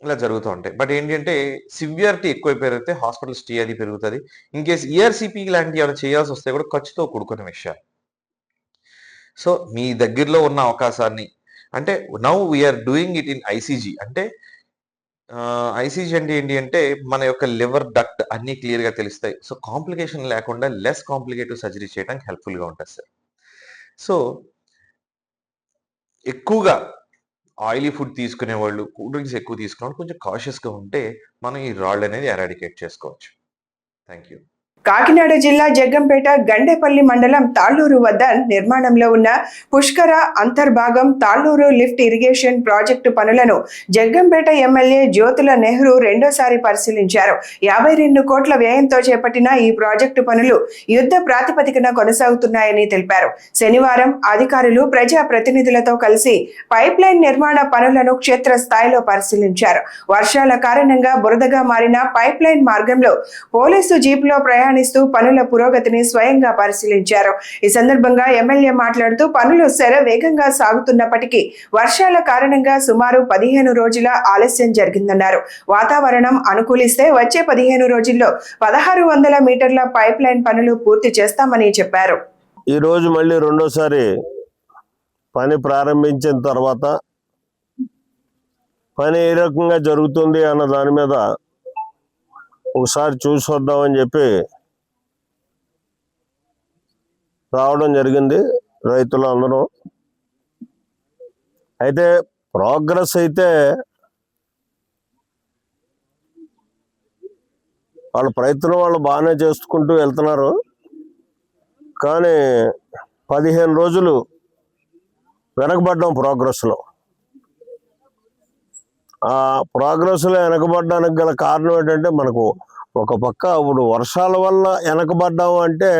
ఇలా జరుగుతూ ఉంటాయి. బట్ ఏంటంటే సివియారిటీ ఎక్కువ పెరిగితే హాస్పిటల్ స్టే అది పెరుగుతుంది. ఇన్ కేసు ఈఆర్సిపి లాంటివి ఏమైనా చేయాల్సి వస్తే కూడా ఖర్చుతో కూడుకున్న విషయాలు. సో మీ దగ్గరలో ఉన్న అవకాశాన్ని అంటే now we're doing it in ICG. అంటే ఐసీజీ అంటే ఏంటి అంటే మన యొక్క లివర్ డక్ట్ అన్ని క్లియర్ గా తెలుస్తాయి. సో కాంప్లికేషన్ లేకుండా లెస్ కాంప్లికేటివ్ సర్జరీ చేయడానికి హెల్ప్ఫుల్ గా ఉంటుంది సార్. సో ఎక్కువగా ఆయిలీ ఫుడ్ తీసుకునే వాళ్ళు, కూల్ డ్రింక్స్ ఎక్కువ తీసుకునే వాళ్ళు కొంచెం కాషియస్గా ఉంటే మనం ఈ రాళ్ళు అనేది ఎరాడికేట్ చేసుకోవచ్చు. Thank you. కాకినాడ జిల్లా జగ్గంపేట గండేపల్లి మండలం తాళ్లూరు వద్ద నిర్మాణంలో ఉన్న పుష్కర అంతర్భాగం తాళ్లూరు లిఫ్ట్ ఇరిగేషన్ ప్రాజెక్టు పనులను జగ్గంపేట ఎమ్మెల్యే జ్యోతుల నెహ్రూ రెండోసారి పరిశీలించారు. 52 కోట్ల వ్యయంతో చేపట్టిన ఈ ప్రాజెక్టు పనులు యుద్ధ ప్రాతిపదికన కొనసాగుతున్నాయని తెలిపారు. శనివారం అధికారులు ప్రజా ప్రతినిధులతో కలిసి పైప్ లైన్ నిర్మాణ పనులను క్షేత్రస్థాయిలో పరిశీలించారు. వర్షాల కారణంగా బురదగా మారిన పైప్ లైన్ మార్గంలో పోలీసు జీపులో ప్రయాణిస్తూ పనుల పురోగతిని స్వయంగా పరిశీలించారు. ఈ సందర్భంగా ఎమ్మెల్యే మాట్లాడుతూ పనులు శరవేగంగా సాగుతున్నప్పటికీ వర్షాల కారణంగా సుమారు 15 రోజుల ఆలస్యం జరిగిందన్నారు. వాతావరణం అనుకూలిస్తే వచ్చే 15 రోజుల్లో 1600 మీటర్ల పైప్ లైన్ పనులు పూర్తి చేస్తామని చెప్పారు. ఈ రోజు మళ్ళీ రెండోసారి పని ప్రారంభించిన తర్వాత పని ఏ రకంగా జరుగుతుంది అన్న దాని మీద ఒకసారి చూసి వద్దామని చెప్పి రావడం జరిగింది రైతులు అందరూ. అయితే ప్రోగ్రెస్ అయితే వాళ్ళ ప్రయత్నం వాళ్ళు బాగానే చేసుకుంటూ వెళ్తున్నారు. కానీ 15 రోజులు వెనకబడ్డాం ప్రోగ్రెస్లో. ఆ ప్రోగ్రెస్లో వెనకబడడానికి గల కారణం ఏంటంటే మనకు ఒక పక్క ఇప్పుడు వర్షాల వల్ల వెనకబడ్డాము అంటే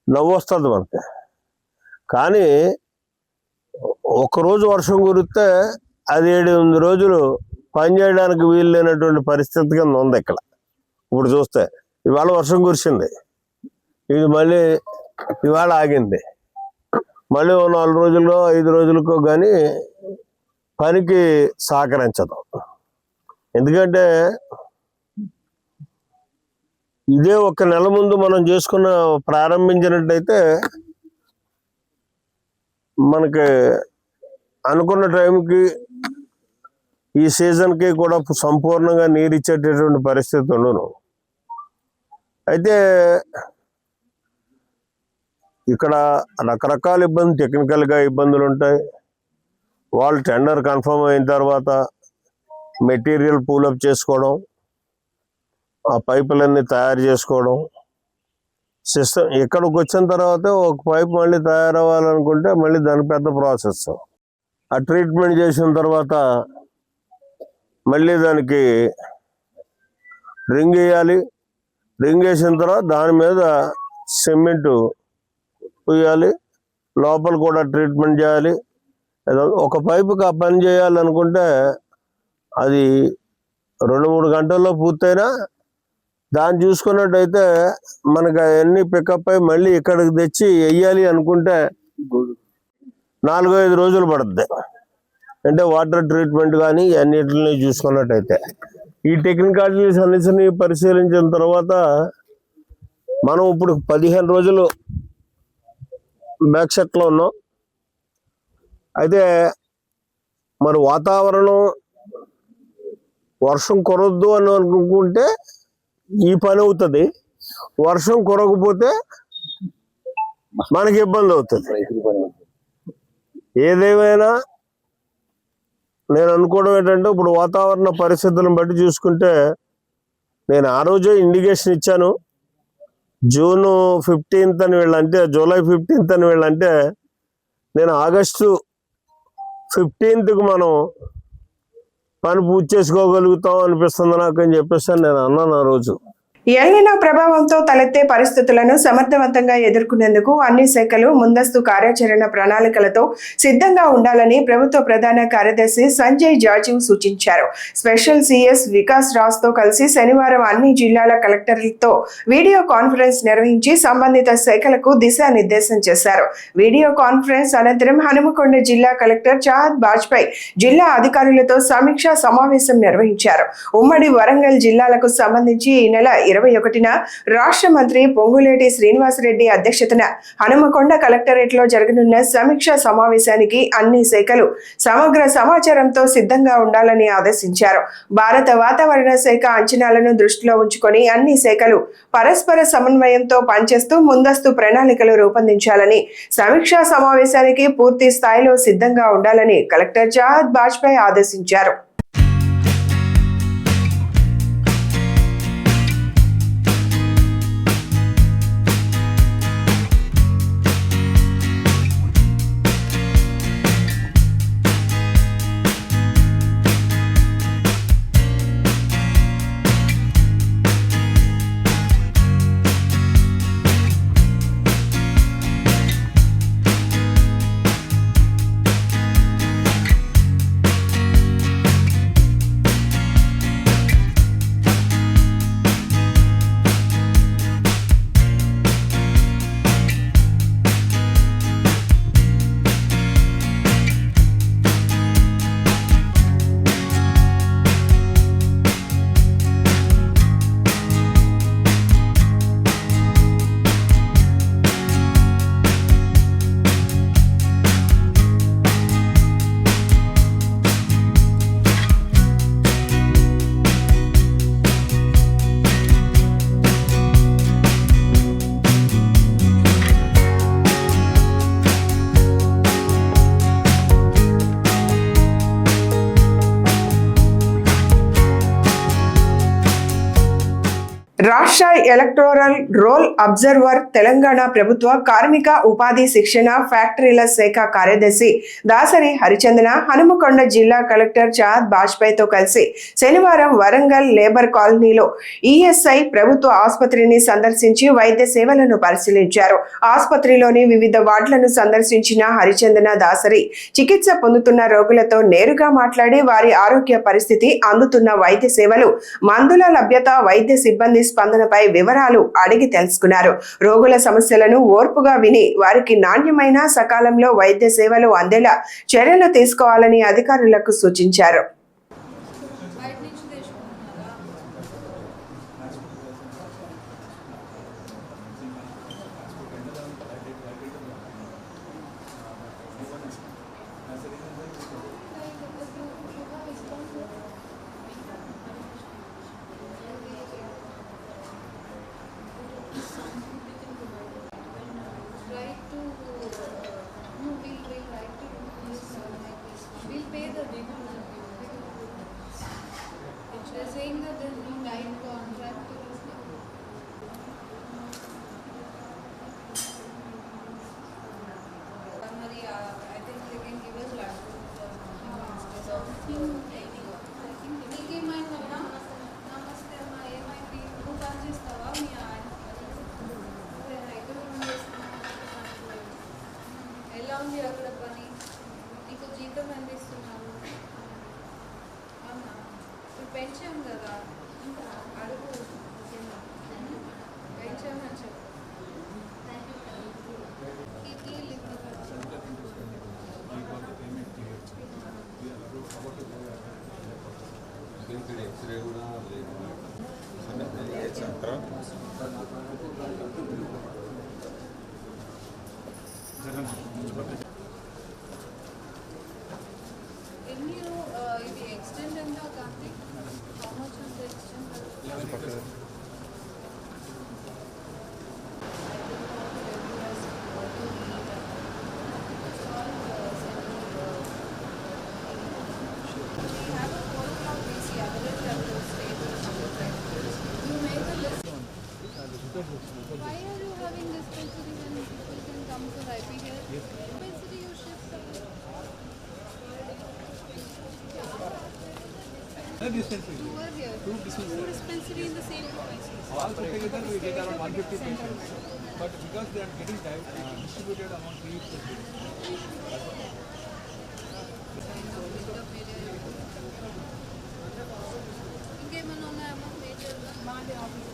నవ్వు వస్తుంది మనకి. కానీ ఒకరోజు వర్షం కురిస్తే అది 7-8 రోజులు పనిచేయడానికి వీలు లేనటువంటి పరిస్థితి కింద ఉంది ఇక్కడ. ఇప్పుడు చూస్తే ఇవాళ వర్షం కురిసింది, ఇది మళ్ళీ ఇవాళ ఆగింది, మళ్ళీ 4 రోజుల్లో 5 రోజులకో కానీ పనికి సహకరించదు. ఎందుకంటే ఇదే ఒక నెల ముందు మనం ప్రారంభించినట్టయితే మనకి అనుకున్న టైంకి ఈ సీజన్కి కూడా సంపూర్ణంగా నీరు ఇచ్చేటటువంటి పరిస్థితి ఉండను. అయితే ఇక్కడ రకరకాల టెక్నికల్గా ఇబ్బందులు ఉంటాయి. వాళ్ళు టెండర్ కన్ఫర్మ్ అయిన తర్వాత మెటీరియల్ పూలప్ చేసుకోవడం, ఆ పైపులన్నీ తయారు చేసుకోవడం, సిస్టమ్ ఇక్కడికి వచ్చిన తర్వాత ఒక పైప్ మళ్ళీ తయారవ్వాలనుకుంటే మళ్ళీ దాని పెద్ద ప్రాసెస్. ఆ ట్రీట్మెంట్ చేసిన తర్వాత మళ్ళీ దానికి రింగ్ వేయాలి, రింగ్ వేసిన తర్వాత దాని మీద సిమెంటు పూయాలి, లోపల కూడా ట్రీట్మెంట్ చేయాలి. ఒక పైపుకి ఆ పని చేయాలనుకుంటే అది 2-3 గంటల్లో పూర్తయినా దాన్ని చూసుకున్నట్టయితే మనకు అవన్నీ పికప్ అయి మళ్ళీ ఇక్కడికి తెచ్చి వెయ్యాలి అనుకుంటే 4-5 రోజులు పడుతుంది. అంటే వాటర్ ట్రీట్మెంట్ కానీ అన్నిటిని చూసుకున్నట్టయితే ఈ టెక్నికాలిటీస్ అన్నిటిని పరిశీలించిన తర్వాత మనం ఇప్పుడు 15 రోజులు బ్యాక్ సెట్లో ఉన్నాం. అయితే మరి వాతావరణం వర్షం కురవద్దు అని అనుకుంటే ఈ పని అవుతుంది, వర్షం కురవకపోతే మనకి ఇబ్బంది అవుతుంది. ఏదేమైనా నేను అనుకోవడం ఏంటంటే ఇప్పుడు వాతావరణ పరిస్థితులను బట్టి చూసుకుంటే నేను ఆ రోజే ఇండికేషన్ ఇచ్చాను. జూన్ 15th అని వీళ్ళంటే, జూలై 15th అని వీళ్ళంటే నేను ఆగస్టు 15th మనం పని పూర్తి చేసుకోగలుగుతాం అనిపిస్తుంది నాకు అని చెప్పేసి నేను అన్నాను ఆ రోజు. ఎల్నినో ప్రభావంతో తలెత్తే పరిస్థితులను సమర్థవంతంగా ఎదుర్కొనేందుకు అన్ని శాఖలు ముందస్తు కార్యాచరణ ప్రణాళికలతో సిద్ధంగా ఉండాలని ప్రభుత్వ ప్రధాన కార్యదర్శి సంజయ్ జాజు సూచించారు. స్పెషల్ సిఎస్ వికాస్ రాజ్ తో కలిసి శనివారం అన్ని జిల్లాల కలెక్టర్లతో వీడియో కాన్ఫరెన్స్ నిర్వహించి సంబంధిత శాఖలకు దిశానిర్దేశం చేశారు. వీడియో కాన్ఫరెన్స్ అనంతరం హనుమకొండ జిల్లా కలెక్టర్ చాహద్ బాజ్పేయి జిల్లా అధికారులతో సమీక్షా సమావేశం నిర్వహించారు. ఉమ్మడి వరంగల్ జిల్లాలకు సంబంధించి ఈ నెల 21న రాష్ట్ర మంత్రి పొంగులేటి శ్రీనివాసరెడ్డి అధ్యక్షతన హనుమకొండ కలెక్టరేట్ లో జరగనున్న సమీక్షా సమావేశానికి అన్ని శాఖలు సమగ్ర సమాచారంతో సిద్ధంగా ఉండాలని ఆదేశించారు. భారత వాతావరణ శాఖ అంచనాలను దృష్టిలో ఉంచుకొని అన్ని శాఖలు పరస్పర సమన్వయంతో పనిచేస్తూ ముందస్తు ప్రణాళికలు రూపొందించాలని, సమీక్షా సమావేశానికి పూర్తి స్థాయిలో సిద్ధంగా ఉండాలని కలెక్టర్ చాహద్ బాజ్పేయి ఆదేశించారు. రాష్ట్ర ఎలక్టోరల్ రోల్ అబ్జర్వర్ తెలంగాణ ప్రభుత్వ కార్మిక ఉపాధి శిక్షణ ఫ్యాక్టరీల శాఖ కార్యదర్శి దాసరి హరిచందన హనుమకొండ జిల్లా కలెక్టర్ చాద్ బాజ్పేయితో కలిసి శనివారం వరంగల్ లేబర్ కాలనీలో ఈఎస్ఐ ప్రభుత్వ ఆసుపత్రిని సందర్శించి వైద్య సేవలను పరిశీలించారు. ఆసుపత్రిలోని వివిధ వార్డులను సందర్శించిన హరిచందన దాసరి చికిత్స పొందుతున్న రోగులతో నేరుగా మాట్లాడి వారి ఆరోగ్య పరిస్థితి, అందుతున్న వైద్య సేవలు, మందుల లభ్యత, వైద్య సిబ్బంది స్పందనపై వివరాలు అడిగి తెలుసుకున్నారు. రోగుల సమస్యలను ఓర్పుగా విని వారికి నాణ్యమైన సకాలంలో వైద్య సేవలు అందేలా చర్యలు తీసుకోవాలని అధికారులకు సూచించారు. ఎలా ఉంది అక్కడ పని? నీకు జీతం అందిస్తున్నారు, పెంచాం కదా, అడుగు పెంచామని చెప్పు. ఎక్స్రే కూడా ఇది ఎక్స్టెండ్ ఎంత కాంతి? How much of the extent? Why are you having dispensary when people can come to IP here? Dispensary you shift. Two are here. Two dispensary in the same premises. all together we get around 150 patients, but because they are getting distributed among 3 ఇంకేమైనా ఉన్నాయమ్మా మేజర్గా? మాది office.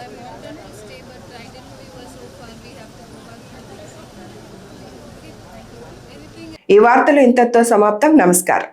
I wanted to stay, but I didn't know you were so far. We have to go back. ఈ వార్తలు ఇంతటితో సమాప్తం. నమస్కారం.